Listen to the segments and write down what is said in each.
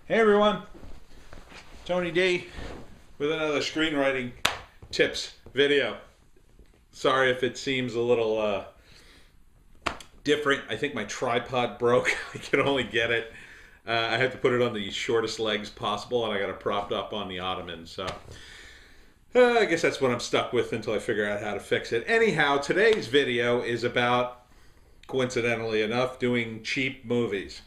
Hey everyone, Tony D with another screenwriting tips video. Sorry if it seems a little different. I think my tripod broke. I can only get it. I had to put it on the shortest legs possible, and I got it propped up on the ottoman. So I guess that's what I'm stuck with until I figure out how to fix it. Anyhow, today's video is about, coincidentally enough, doing cheap movies.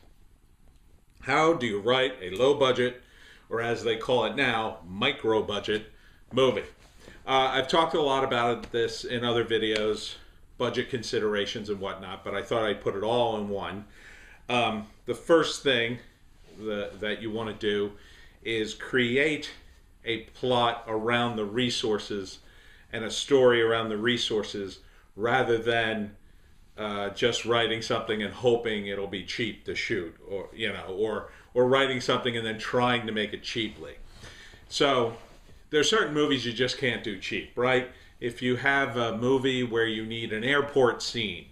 How do you write a low budget, or as they call it now, micro budget movie? I've talked a lot about this in other videos, budget considerations and whatnot, but I thought I'd put it all in one. The first thing that you want to do is create a plot around the resources and a story around the resources rather than just writing something and hoping it'll be cheap to shoot, or writing something and then trying to make it cheaply. So there's certain movies you just can't do cheap, right? If you have a movie where you need an airport scene,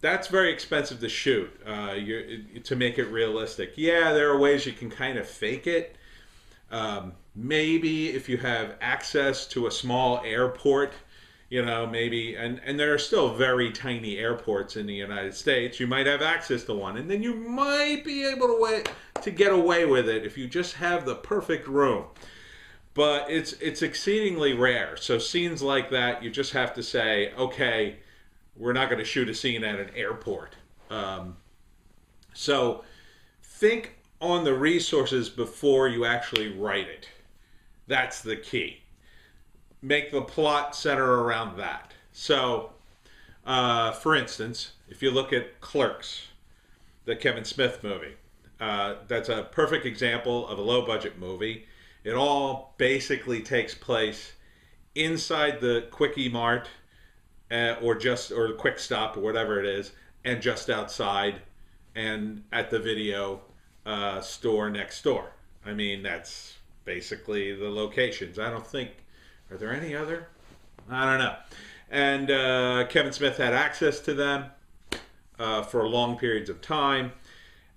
that's very expensive to shoot to make it realistic. Yeah, there are ways you can kind of fake it. Maybe if you have access to a small airport, maybe, and there are still very tiny airports in the United States, you might have access to one, and then you might be able to get away with it if you just have the perfect room. But it's exceedingly rare. So scenes like that, you just have to say, okay, we're not going to shoot a scene at an airport. So think on the resources before you actually write it. That's the key. Make the plot center around that. So, for instance, if you look at Clerks, the Kevin Smith movie, that's a perfect example of a low-budget movie. It all basically takes place inside the Quickie Mart, or the Quick Stop, or whatever it is, and just outside, and at the video store next door. I mean, that's basically the locations. I don't think. Are there any other? I don't know. And Kevin Smith had access to them for long periods of time.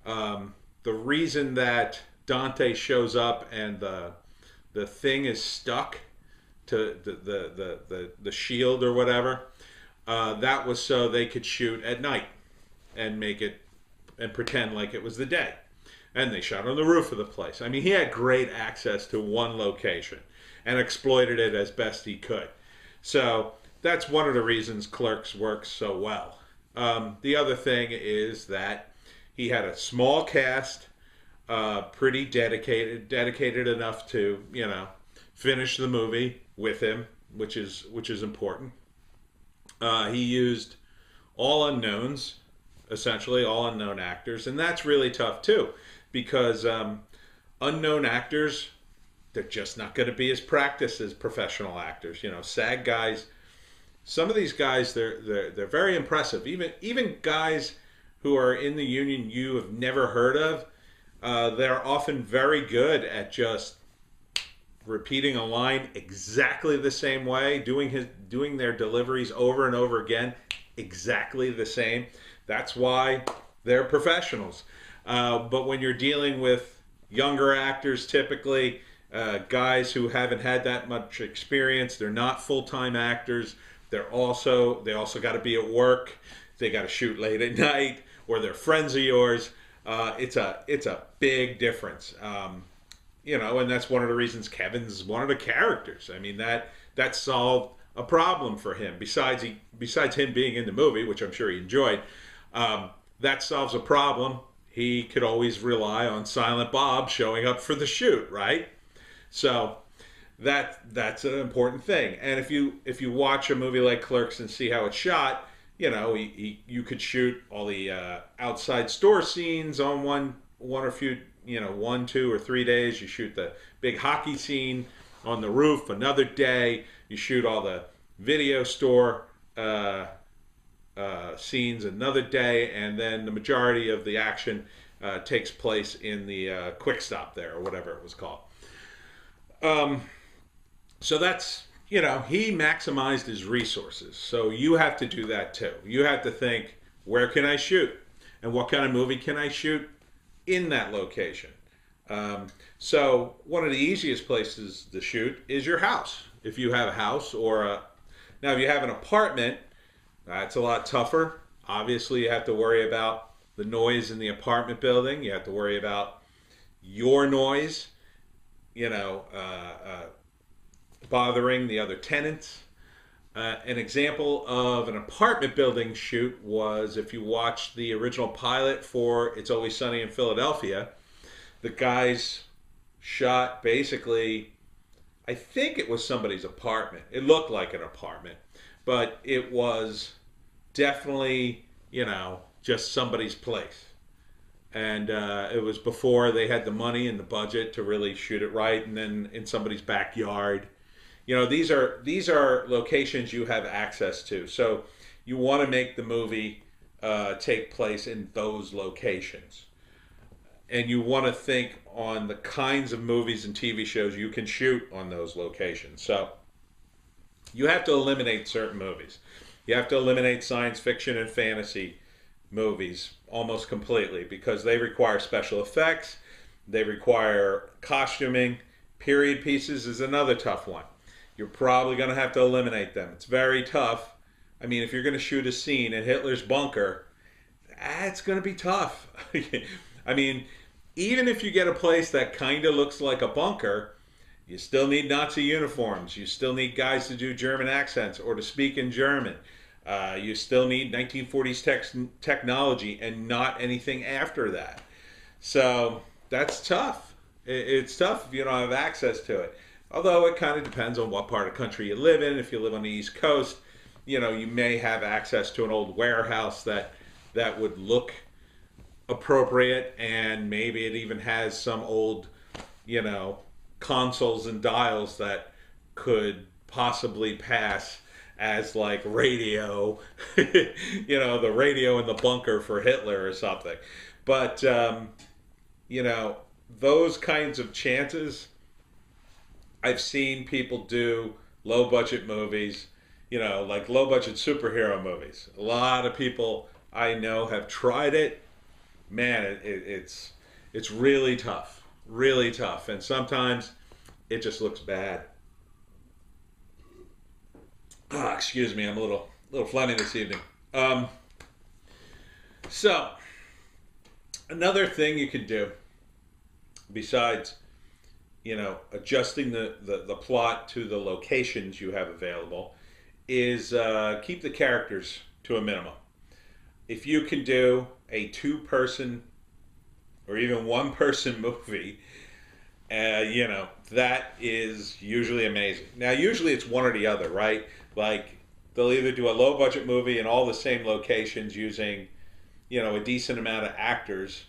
The reason that Dante shows up and the thing is stuck to the shield or whatever, that was so they could shoot at night and make it and pretend like it was the day. And they shot on the roof of the place. I mean, he had great access to one location and exploited it as best he could. So that's one of the reasons Clerks works so well. The other thing is that he had a small cast, pretty dedicated enough to, finish the movie with him, which is important. He used all unknowns, essentially all unknown actors, and that's really tough too, because unknown actors, they're just not going to be as practiced as professional actors. SAG guys, some of these guys, they're very impressive. Even guys who are in the union you have never heard of, they're often very good at just repeating a line exactly the same way, doing their deliveries over and over again exactly the same. That's why they're professionals. But when you're dealing with younger actors, typically guys who haven't had that much experience, they're not full-time actors. They also got to be at work. They got to shoot late at night, or they're friends of yours. It's a big difference. And that's one of the reasons Kevin's one of the characters. I mean, that solved a problem for him. Besides him being in the movie, which I'm sure he enjoyed, that solves a problem. He could always rely on Silent Bob showing up for the shoot, right? So that's an important thing. And if you watch a movie like Clerks and see how it's shot, you could shoot all the outside store scenes on one or few, 1, 2, or 3 days. You shoot the big hockey scene on the roof another day. You shoot all the video store scenes another day, and then the majority of the action takes place in the Quick Stop there, or whatever it was called. So that's, he maximized his resources. So you have to do that too. You have to think, where can I shoot? And what kind of movie can I shoot in that location? So one of the easiest places to shoot is your house. If you have a house now if you have an apartment, that's a lot tougher. Obviously, you have to worry about the noise in the apartment building. You have to worry about your noise, you know, bothering the other tenants. An example of an apartment building shoot was if you watched the original pilot for It's Always Sunny in Philadelphia, the guys shot basically, I think it was somebody's apartment. It looked like an apartment, but it was definitely, just somebody's place. And it was before they had the money and the budget to really shoot it right, and then in somebody's backyard. These are locations you have access to. So you want to make the movie take place in those locations. And you want to think on the kinds of movies and TV shows you can shoot on those locations. So you have to eliminate certain movies. You have to eliminate science fiction and fantasy movies almost completely because they require special effects, they require costuming. Period pieces is another tough one. You're probably going to have to eliminate them. It's very tough. I mean, if you're going to shoot a scene in Hitler's bunker, it's going to be tough. I mean, even if you get a place that kind of looks like a bunker, you still need Nazi uniforms. You still need guys to do German accents or to speak in German. You still need 1940s technology and not anything after that. So that's tough. It's tough if you don't have access to it. Although it kind of depends on what part of the country you live in. If you live on the East Coast, you may have access to an old warehouse that would look appropriate, and maybe it even has some old, consoles and dials that could possibly pass as like radio, the radio in the bunker for Hitler or something. But, those kinds of chances, I've seen people do low budget movies, like low budget superhero movies. A lot of people I know have tried it. Man, it's really tough, and sometimes it just looks bad. Excuse me, I'm a little phlegmy this evening. So another thing you can do besides adjusting the plot to the locations you have available is keep the characters to a minimum. If you can do a 2-person or even 1-person movie, that is usually amazing. Now, usually it's one or the other, right? Like, they'll either do a low-budget movie in all the same locations using, a decent amount of actors,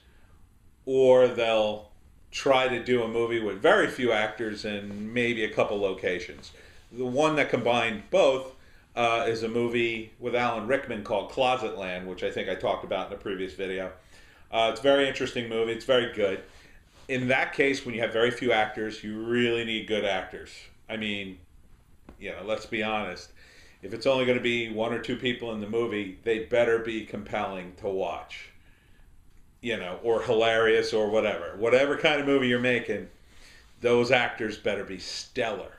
or they'll try to do a movie with very few actors and maybe a couple locations. The one that combined both is a movie with Alan Rickman called Closetland, which I think I talked about in a previous video. It's a very interesting movie. It's very good. In that case, when you have very few actors, you really need good actors. I mean, let's be honest. If it's only going to be 1 or 2 people in the movie, they better be compelling to watch. Or hilarious or whatever. Whatever kind of movie you're making, those actors better be stellar.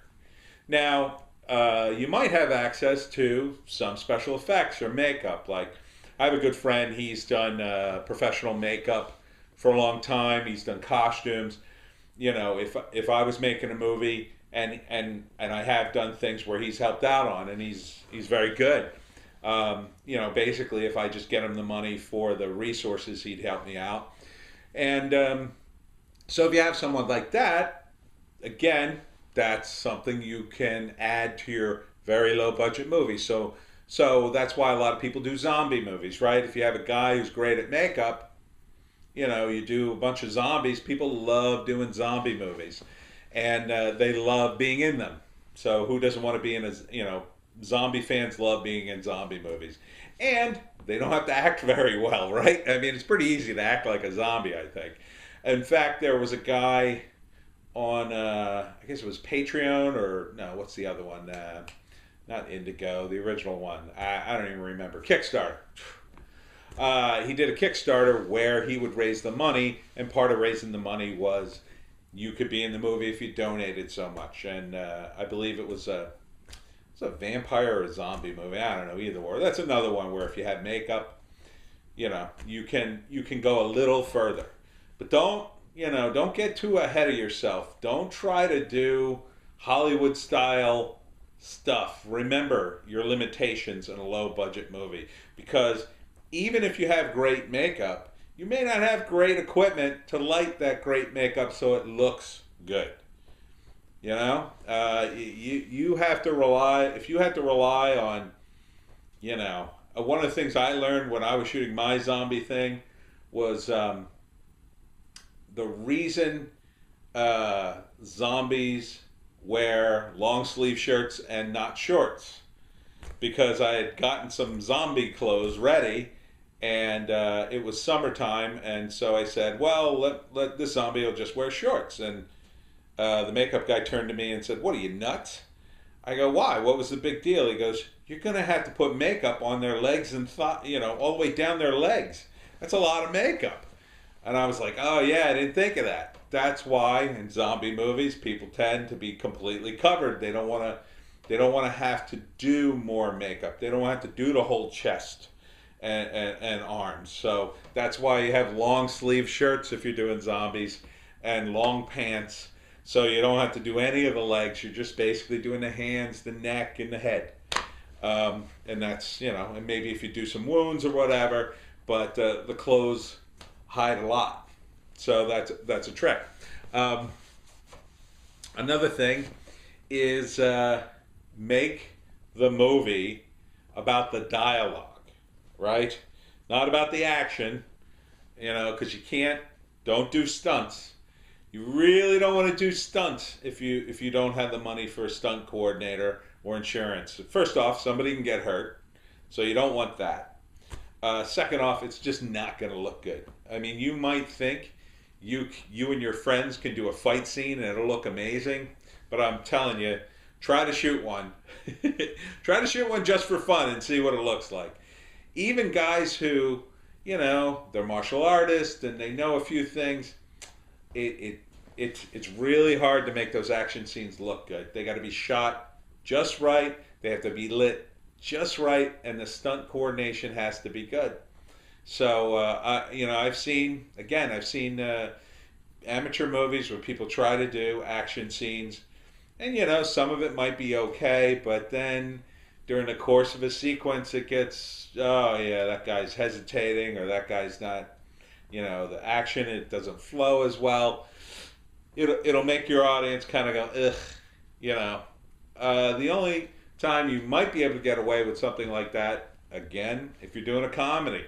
Now, you might have access to some special effects or makeup. Like, I have a good friend, he's done professional makeup for a long time. He's done costumes. If I was making a movie, and I have done things where he's helped out on, and he's very good. Basically, if I just get him the money for the resources, he'd help me out. And so if you have someone like that, again, that's something you can add to your very low budget movie. So that's why a lot of people do zombie movies, right? If you have a guy who's great at makeup, you do a bunch of zombies. People love doing zombie movies, and they love being in them. So who doesn't want to be in zombie fans love being in zombie movies. And they don't have to act very well, right? I mean, it's pretty easy to act like a zombie, I think. In fact, there was a guy on, I guess it was Patreon, or no, what's the other one? Not Indigo, the original one. I don't even remember. Kickstarter. he did a Kickstarter where he would raise the money, and part of raising the money was you could be in the movie if you donated so much. And I believe it was a vampire or a zombie movie. I don't know, either or. That's another one where if you have makeup, you can go a little further, but don't get too ahead of yourself. Don't try to do Hollywood style stuff. Remember your limitations in a low budget movie, because even if you have great makeup, you may not have great equipment to light that great makeup so it looks good. You have to rely, if you have to rely on, one of the things I learned when I was shooting my zombie thing was the reason zombies wear long sleeve shirts and not shorts, because I had gotten some zombie clothes ready, and it was summertime, and so I said, well, let this zombie will just wear shorts. And the makeup guy turned to me and said, what are you, nuts? I go, why? What was the big deal? He goes, you're going to have to put makeup on their legs and all the way down their legs. That's a lot of makeup. And I was like, oh yeah, I didn't think of that. That's why in zombie movies people tend to be completely covered. They don't want to have to do more makeup. They don't have to do the whole chest and arms. So that's why you have long sleeve shirts if you're doing zombies, and long pants. So you don't have to do any of the legs. You're just basically doing the hands, the neck, and the head. And that's, and maybe if you do some wounds or whatever, but the clothes hide a lot. So that's a trick. Another thing is make the movie about the dialogue, right? Not about the action, because don't do stunts. You really don't want to do stunts if you don't have the money for a stunt coordinator or insurance. First off, somebody can get hurt, so you don't want that. Second off, it's just not going to look good. I mean, you might think you and your friends can do a fight scene and it'll look amazing, but I'm telling you, try to shoot one. Try to shoot one just for fun and see what it looks like. Even guys who, they're martial artists and they know a few things, it's really hard to make those action scenes look good. They got to be shot just right. They have to be lit just right, and the stunt coordination has to be good. So I've seen amateur movies where people try to do action scenes, and some of it might be okay, but then during the course of a sequence it gets, oh yeah, that guy's hesitating, or that guy's not, the action, it doesn't flow as well. It'll make your audience kind of go, ugh, the only time you might be able to get away with something like that, again, if you're doing a comedy.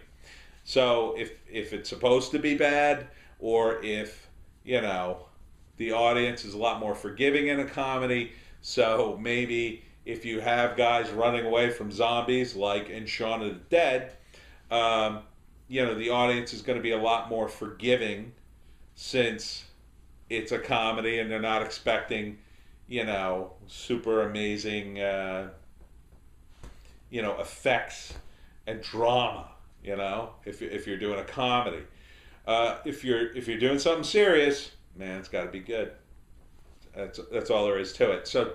So if it's supposed to be bad, or if, the audience is a lot more forgiving in a comedy, so maybe if you have guys running away from zombies, like in Shaun of the Dead, the audience is going to be a lot more forgiving, since it's a comedy and they're not expecting, super amazing, effects and drama, if you're doing a comedy. If you're doing something serious, man, it's got to be good. That's all there is to it. So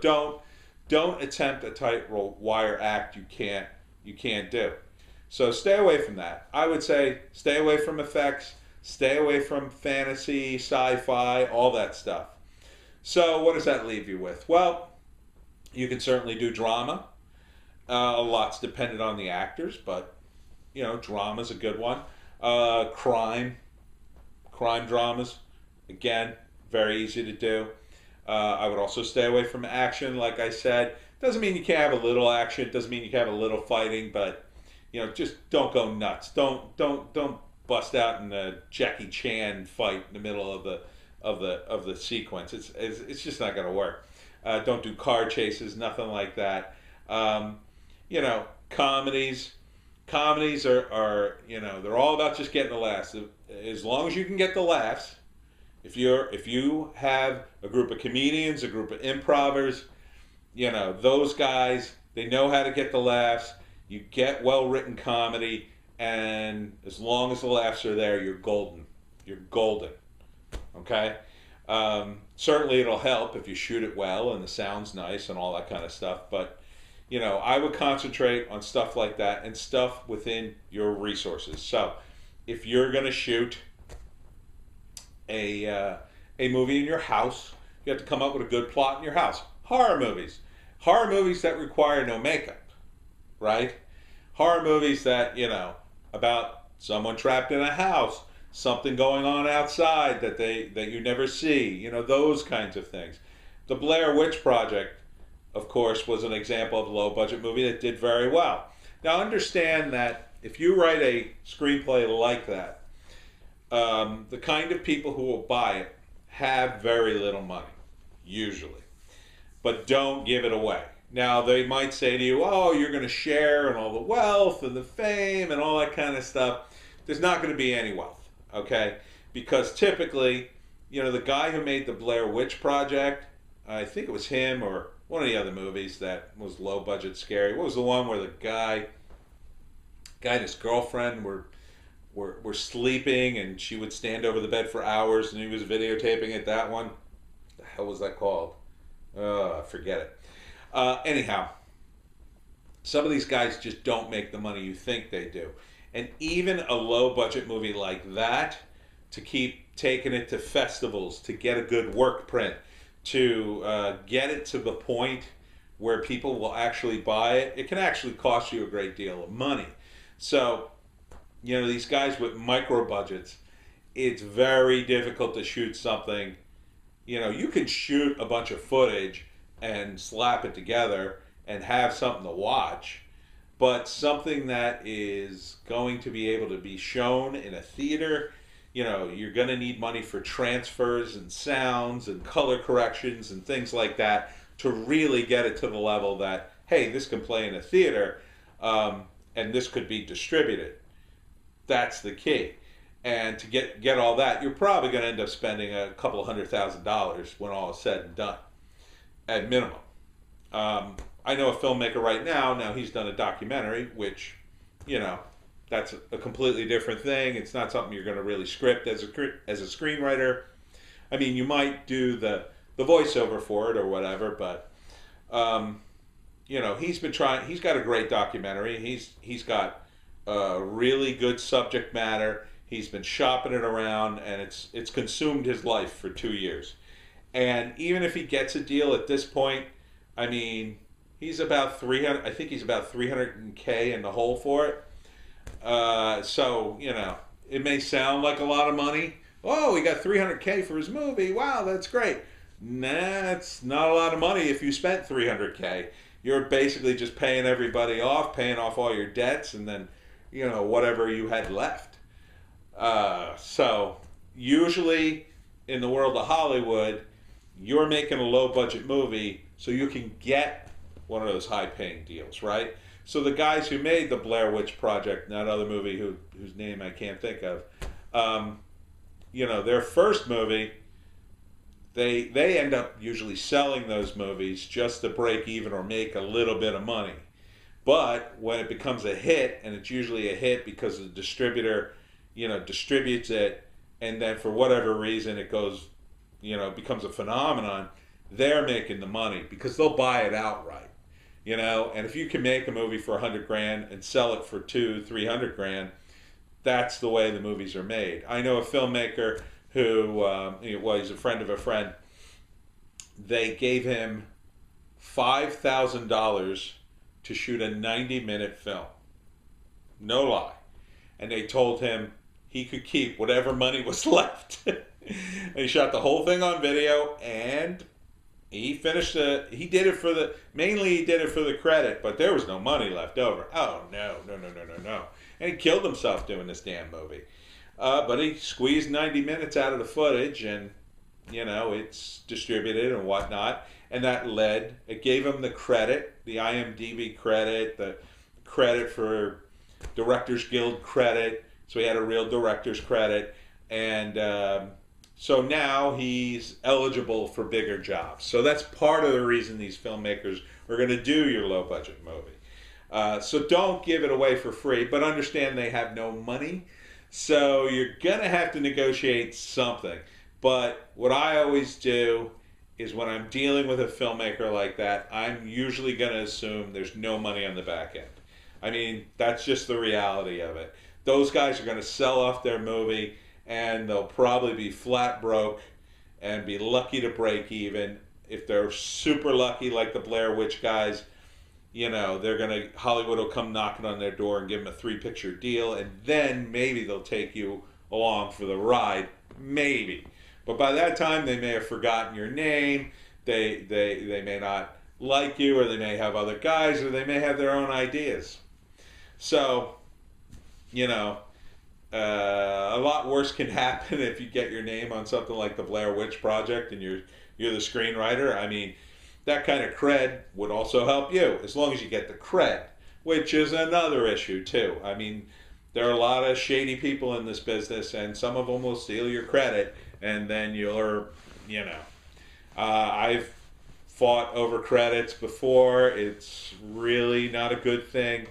don't attempt a tightrope wire act you can't do. So stay away from that. I would say stay away from effects, stay away from fantasy, sci-fi, all that stuff. So what does that leave you with? Well, you can certainly do drama. A lot's dependent on the actors, but drama's a good one. Crime dramas, again, very easy to do. I would also stay away from action, like I said. Doesn't mean you can't have a little action. Doesn't mean you can have a little fighting, but just don't go nuts. Don't bust out in a Jackie Chan fight in the middle of the sequence. It's just not going to work. Don't do car chases, nothing like that. Comedies are they're all about just getting the laughs. As long as you can get the laughs. If you have a group of comedians, a group of improvers, those guys, they know how to get the laughs. You get well-written comedy, and as long as the laughs are there, you're golden. You're golden. Okay? Certainly it'll help if you shoot it well and the sound's nice and all that kind of stuff, but I would concentrate on stuff like that and stuff within your resources. So if you're going to shoot a movie in your house, you have to come up with a good plot in your house. Horror movies that require no makeup, right? Horror movies that, about someone trapped in a house, something going on outside that you never see, those kinds of things. The Blair Witch Project, of course, was an example of a low budget movie that did very well. Now understand that if you write a screenplay like that, the kind of people who will buy it have very little money, usually. But don't give it away. Now, they might say to you, oh, you're going to share in all the wealth and the fame and all that kind of stuff. There's not going to be any wealth, okay? Because typically, the guy who made the Blair Witch Project, I think it was him or one of the other movies that was low budget scary. What was the one where the guy and his girlfriend were sleeping and she would stand over the bed for hours and he was videotaping it? That one? What the hell was that called? Forget it. Anyhow, some of these guys just don't make the money you think they do. And even a low budget movie like that, to keep taking it to festivals, to get a good work print, to get it to the point where people will actually buy it, it can actually cost you a great deal of money. So, these guys with micro budgets, it's very difficult to shoot something. You can shoot a bunch of footage and slap it together and have something to watch, but something that is going to be able to be shown in a theater, you're going to need money for transfers and sounds and color corrections and things like that to really get it to the level that, hey, this can play in a theater, and this could be distributed. That's the key. And to get all that, you're probably going to end up spending a couple of $100,000 when all is said and done, at minimum. I know a filmmaker right now he's done a documentary, which, that's a completely different thing. It's not something you're going to really script as a screenwriter. I mean, you might do the voiceover for it or whatever, but, he's been trying, he's got a great documentary. He's got really good subject matter. He's been shopping it around, and it's consumed his life for 2 years. And even if he gets a deal at this point, I mean, he's about 300. I think he's about $300K in the hole for it. So it may sound like a lot of money. Oh, he got $300K for his movie. Wow, that's great. Nah, it's not a lot of money if you spent $300K. You're basically just paying everybody off, paying off all your debts, and then whatever you had left. So usually in the world of Hollywood, you're making a low budget movie so you can get one of those high paying deals, right? So the guys who made the Blair Witch Project, that other movie whose name I can't think of, their first movie, they end up usually selling those movies just to break even or make a little bit of money. But when it becomes a hit, and it's usually a hit because the distributor, distributes it, and then for whatever reason it goes, becomes a phenomenon, they're making the money because they'll buy it outright. And if you can make a movie for $100,000 and sell it for $200,000-300,000, that's the way the movies are made. I know a filmmaker who, he's a friend of a friend. They gave him $5,000 to shoot a 90-minute film. No lie. And they told him he could keep whatever money was left. And he shot the whole thing on video, and he finished it. He did it mainly he did it for the credit, but there was no money left over. Oh, no. And he killed himself doing this damn movie. But he squeezed 90 minutes out of the footage, and, it's distributed and whatnot. And it gave him the credit, the IMDb credit, the credit for Directors Guild credit. So he had a real director's credit. And so now he's eligible for bigger jobs. So that's part of the reason these filmmakers are going to do your low budget movie. So don't give it away for free, but understand they have no money. So you're going to have to negotiate something. But what I always do is when I'm dealing with a filmmaker like that, I'm usually going to assume there's no money on the back end. I mean, that's just the reality of it. Those guys are going to sell off their movie and they'll probably be flat broke and be lucky to break even. If they're super lucky, like the Blair Witch guys, you know, Hollywood will come knocking on their door and give them a 3-picture deal, and then maybe they'll take you along for the ride, maybe. But by that time, they may have forgotten your name. They may not like you, or they may have other guys, or they may have their own ideas. So, you know, a lot worse can happen if you get your name on something like the Blair Witch Project and you're the screenwriter. I mean, that kind of cred would also help you, as long as you get the cred, which is another issue too. I mean, there are a lot of shady people in this business, and some of them will steal your credit, and then you're, you know, I've fought over credits before. It's really not a good thing.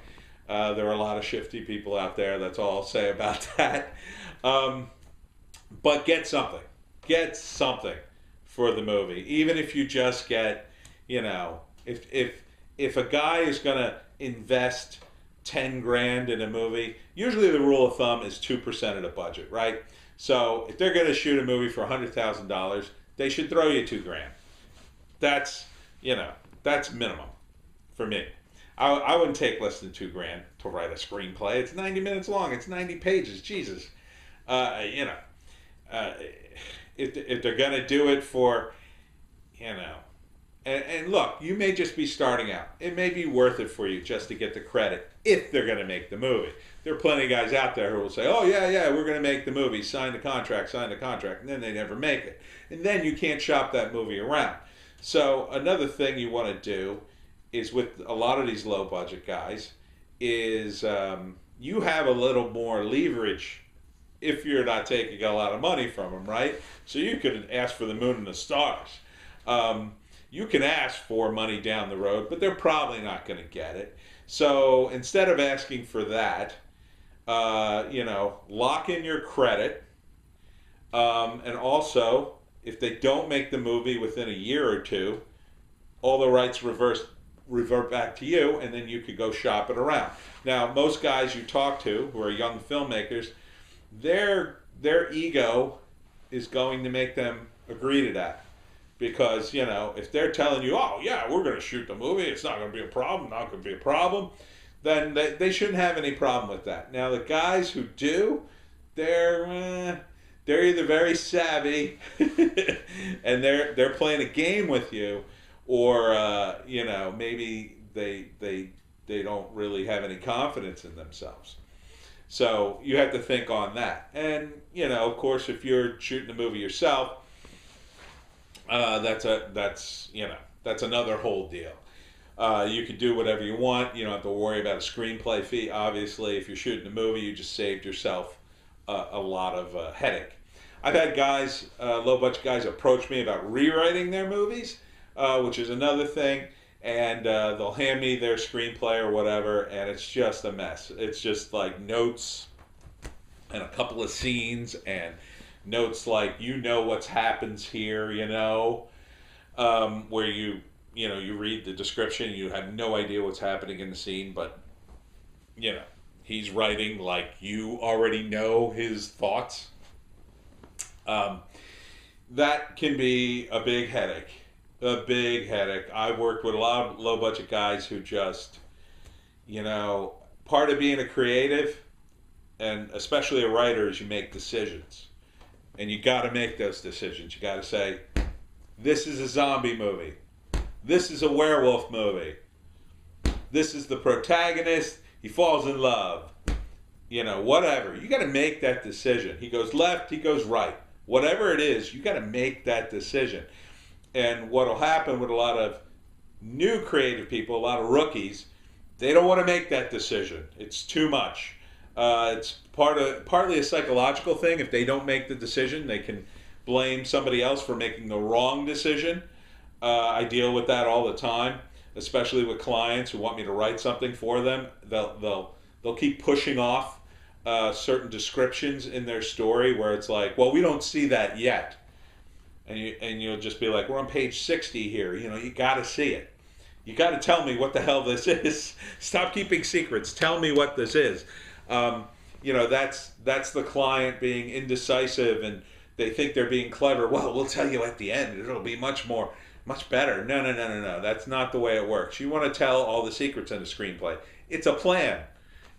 There are a lot of shifty people out there. That's all I'll say about that. But get something. Get something for the movie. Even if you just get, you know, if a guy is going to invest 10 grand in a movie, usually the rule of thumb is 2% of the budget, right? So if they're going to shoot a movie for $100,000, they should throw you 2 grand. That's, you know, that's minimum for me. I wouldn't take less than 2 grand to write a screenplay. It's 90 minutes long. It's 90 pages. Jesus. You know, if they're going to do it for, you know, and look, you may just be starting out. It may be worth it for you just to get the credit if they're going to make the movie. There are plenty of guys out there who will say, oh, yeah, we're going to make the movie. Sign the contract. And then they never make it. And then you can't shop that movie around. So another thing you want to do is, with a lot of these low budget guys, is you have a little more leverage if you're not taking a lot of money from them, right? So you could ask for the moon and the stars. You can ask for money down the road, but they're probably not going to get it. So instead of asking for that, you know, lock in your credit. And also, if they don't make the movie within a year or two, all the rights revert back to you, and then you could go shop it around. Now, most guys you talk to who are young filmmakers, their ego is going to make them agree to that. Because, you know, if they're telling you, oh, yeah, we're going to shoot the movie, it's not going to be a problem, then they shouldn't have any problem with that. Now, the guys who do, they're either very savvy and they're playing a game with you, or, you know, maybe they don't really have any confidence in themselves. So you have to think on that. And, you know, of course, if you're shooting the movie yourself, that's another whole deal. You can do whatever you want. You don't have to worry about a screenplay fee. Obviously, if you're shooting a movie, you just saved yourself a lot of headache. I've had guys, low budget guys, approach me about rewriting their movies, which is another thing. And they'll hand me their screenplay or whatever, and it's just a mess. It's just like notes and a couple of scenes and notes like, you know, what happens here, you know, where you read the description, you have no idea what's happening in the scene, but, you know, he's writing like you already know his thoughts. That can be a big headache. I've worked with a lot of low budget guys who just, you know, part of being a creative, and especially a writer, is you make decisions. And you got to make those decisions. You got to say, this is a zombie movie. This is a werewolf movie. This is the protagonist. He falls in love. You know, whatever. You got to make that decision. He goes left, he goes right. Whatever it is, you got to make that decision. And what will happen with a lot of new creative people, a lot of rookies, they don't want to make that decision. It's too much. It's partly a psychological thing. If they don't make the decision, they can blame somebody else for making the wrong decision. I deal with that all the time. especially with clients who want me to write something for them. They'll keep pushing off certain descriptions in their story where it's like, well, we don't see that yet, and you'll just be like, we're on page 60 here. You know, you got to see it. You got to tell me what the hell this is. Stop keeping secrets. Tell me what this is. You know, that's the client being indecisive, and they think they're being clever. Well, we'll tell you at the end. It'll be much better. No. That's not the way it works. You want to tell all the secrets in a screenplay. It's a plan.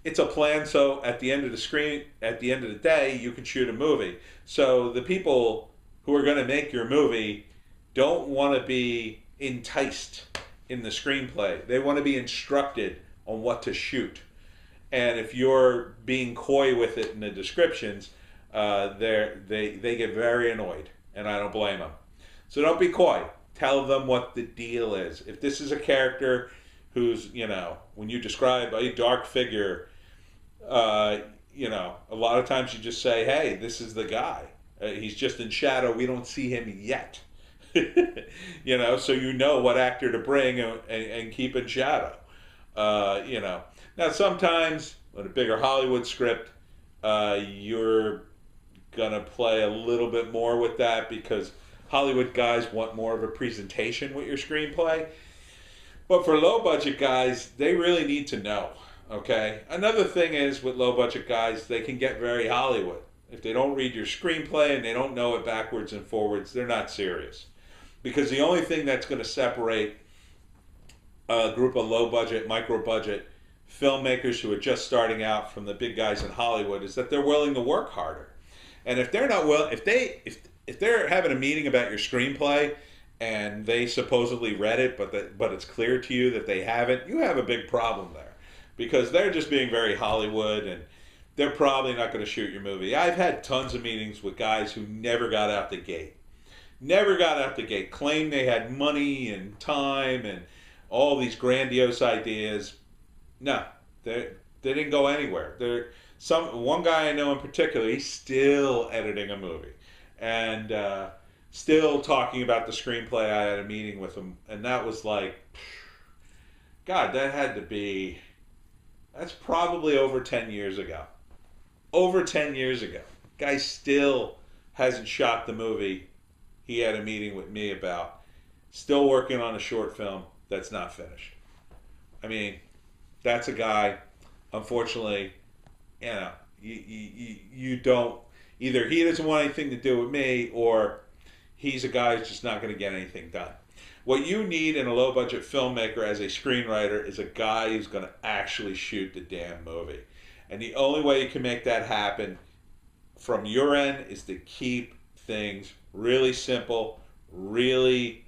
It's a plan so at the end of the day, you can shoot a movie. So the people who are going to make your movie don't want to be enticed in the screenplay. They want to be instructed on what to shoot. And if you're being coy with it in the descriptions, they get very annoyed, and I don't blame them. So don't be coy. Tell them what the deal is. If this is a character who's, you know, when you describe a dark figure, you know, a lot of times you just say, hey, this is the guy. He's just in shadow. We don't see him yet. You know, so you know what actor to bring and keep in shadow. You know, now sometimes with a bigger Hollywood script, you're gonna play a little bit more with that because Hollywood guys want more of a presentation with your screenplay. But for low budget guys, they really need to know. Okay. Another thing is with low budget guys, they can get very Hollywood. If they don't read your screenplay and they don't know it backwards and forwards, they're not serious. Because the only thing that's going to separate a group of low budget, micro budget filmmakers who are just starting out from the big guys in Hollywood is that they're willing to work harder. And if they're not willing, if they're having a meeting about your screenplay and they supposedly read it, but it's clear to you that they haven't, you have a big problem there, because they're just being very Hollywood and they're probably not going to shoot your movie. I've had tons of meetings with guys who never got out the gate. Claimed they had money and time and all these grandiose ideas. No, they didn't go anywhere. One guy I know in particular, he's still editing a movie and still talking about the screenplay. I had a meeting with him, and that was like, God, that's probably over 10 years ago. Over 10 years ago. Guy still hasn't shot the movie he had a meeting with me about. Still working on a short film that's not finished. I mean, that's a guy, unfortunately, you know, you don't, either he doesn't want anything to do with me, or he's a guy who's just not going to get anything done. What you need in a low budget filmmaker as a screenwriter is a guy who's going to actually shoot the damn movie. And the only way you can make that happen from your end is to keep things really simple, really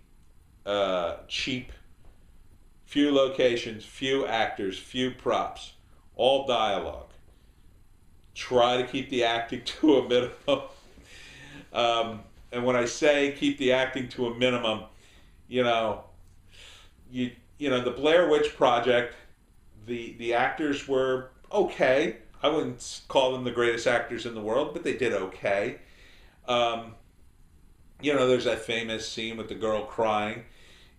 cheap, few locations, few actors, few props, all dialogue. Try to keep the acting to a minimum. And when I say keep the acting to a minimum, you know, the Blair Witch Project, the actors were okay. I wouldn't call them the greatest actors in the world, but they did okay. You know, there's that famous scene with the girl crying.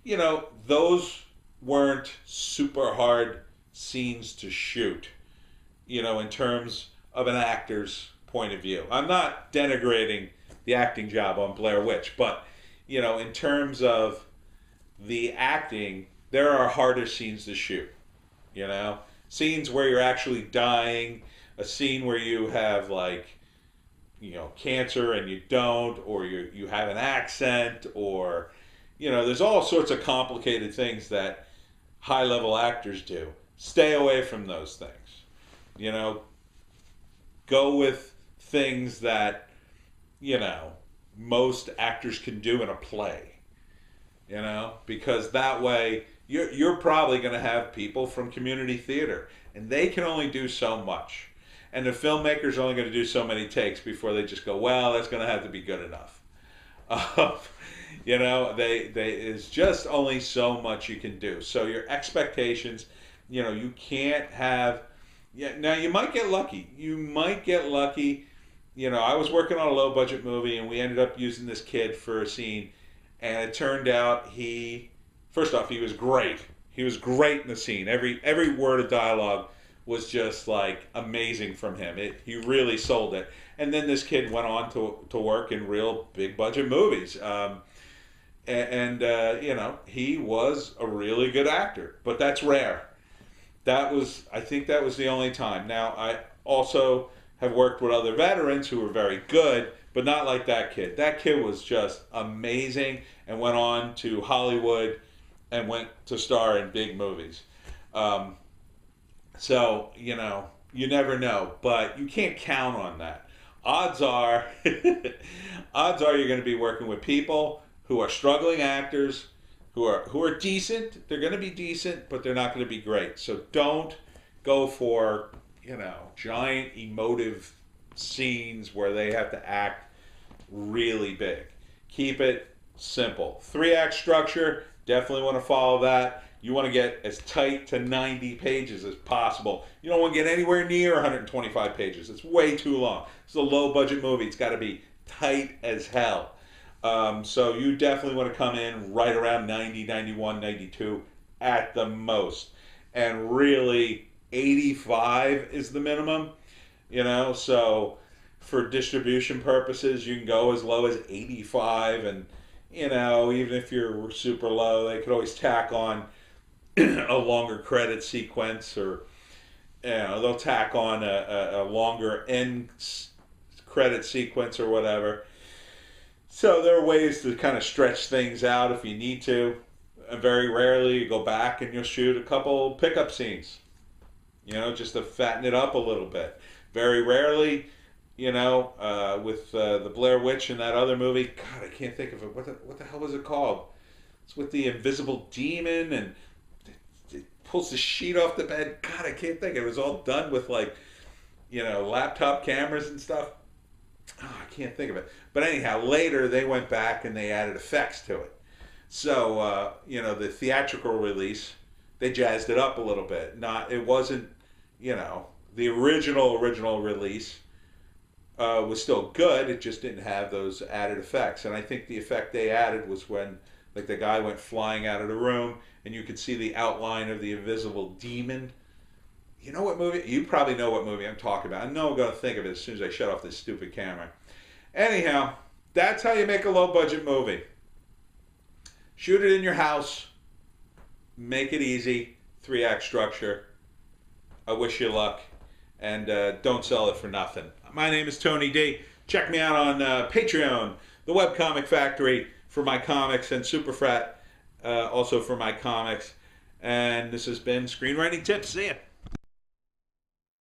You know, those weren't super hard scenes to shoot, you know, in terms of an actor's point of view. I'm not denigrating the acting job on Blair Witch, but, you know, in terms of the acting, there are harder scenes to shoot, you know? Scenes where you're actually dying, a scene where you have, like, you know, cancer and you don't, or you have an accent, or, you know, there's all sorts of complicated things that high-level actors do. Stay away from those things. You know, go with things that, you know, most actors can do in a play. You know, because that way you're probably going to have people from community theater, and they can only do so much. And the filmmaker's only going to do so many takes before they just go, well, that's going to have to be good enough. You know, it's just only so much you can do. So your expectations, you know, you can't have. Yeah, now you might get lucky. You know, I was working on a low budget movie, and we ended up using this kid for a scene, and it turned out first off, he was great. He was great in the scene. Every word of dialogue was just like amazing from him. He really sold it. And then this kid went on to work in real big budget movies. You know, he was a really good actor, but that's rare. I think that was the only time. Now, I also have worked with other veterans who were very good, but not like that kid. That kid was just amazing and went on to Hollywood and went to star in big movies. So, you know, you never know, but you can't count on that. Odds are, odds are you're going to be working with people who are struggling actors, who are decent. They're going to be decent, but they're not going to be great. So don't go for, you know, giant emotive scenes where they have to act really big. Keep it simple. 3-act structure, definitely want to follow that. You want to get as tight to 90 pages as possible. You don't want to get anywhere near 125 pages. It's way too long. It's a low budget movie. It's got to be tight as hell. So you definitely want to come in right around 90, 91, 92 at the most. And really 85 is the minimum, you know, so for distribution purposes you can go as low as 85, and you know, even if you're super low, they could always tack on a longer credit sequence, or you know, they'll tack on a longer end credit sequence or whatever. So there are ways to kind of stretch things out if you need to. And very rarely you go back and you'll shoot a couple pickup scenes, you know, just to fatten it up a little bit. Very rarely, you know, with the Blair Witch and that other movie, God, I can't think of it. What the hell was it called? It's with the invisible demon and it pulls the sheet off the bed. God, I can't think. It was all done with, like, you know, laptop cameras and stuff. Oh, I can't think of it. But anyhow, later they went back and they added effects to it. So, you know, the theatrical release, they jazzed it up a little bit. It wasn't, you know, the original release was still good. It just didn't have those added effects. And I think the effect they added was when, like, the guy went flying out of the room and you could see the outline of the invisible demon. You know what movie? You probably know what movie I'm talking about. I know I'm going to think of it as soon as I shut off this stupid camera. Anyhow, that's how you make a low-budget movie. Shoot it in your house. Make it easy. 3-act structure. I wish you luck. And don't sell it for nothing. My name is Tony D. Check me out on Patreon, the Webcomic Factory for my comics, and Superfrat also for my comics. And this has been Screenwriting Tips. See ya.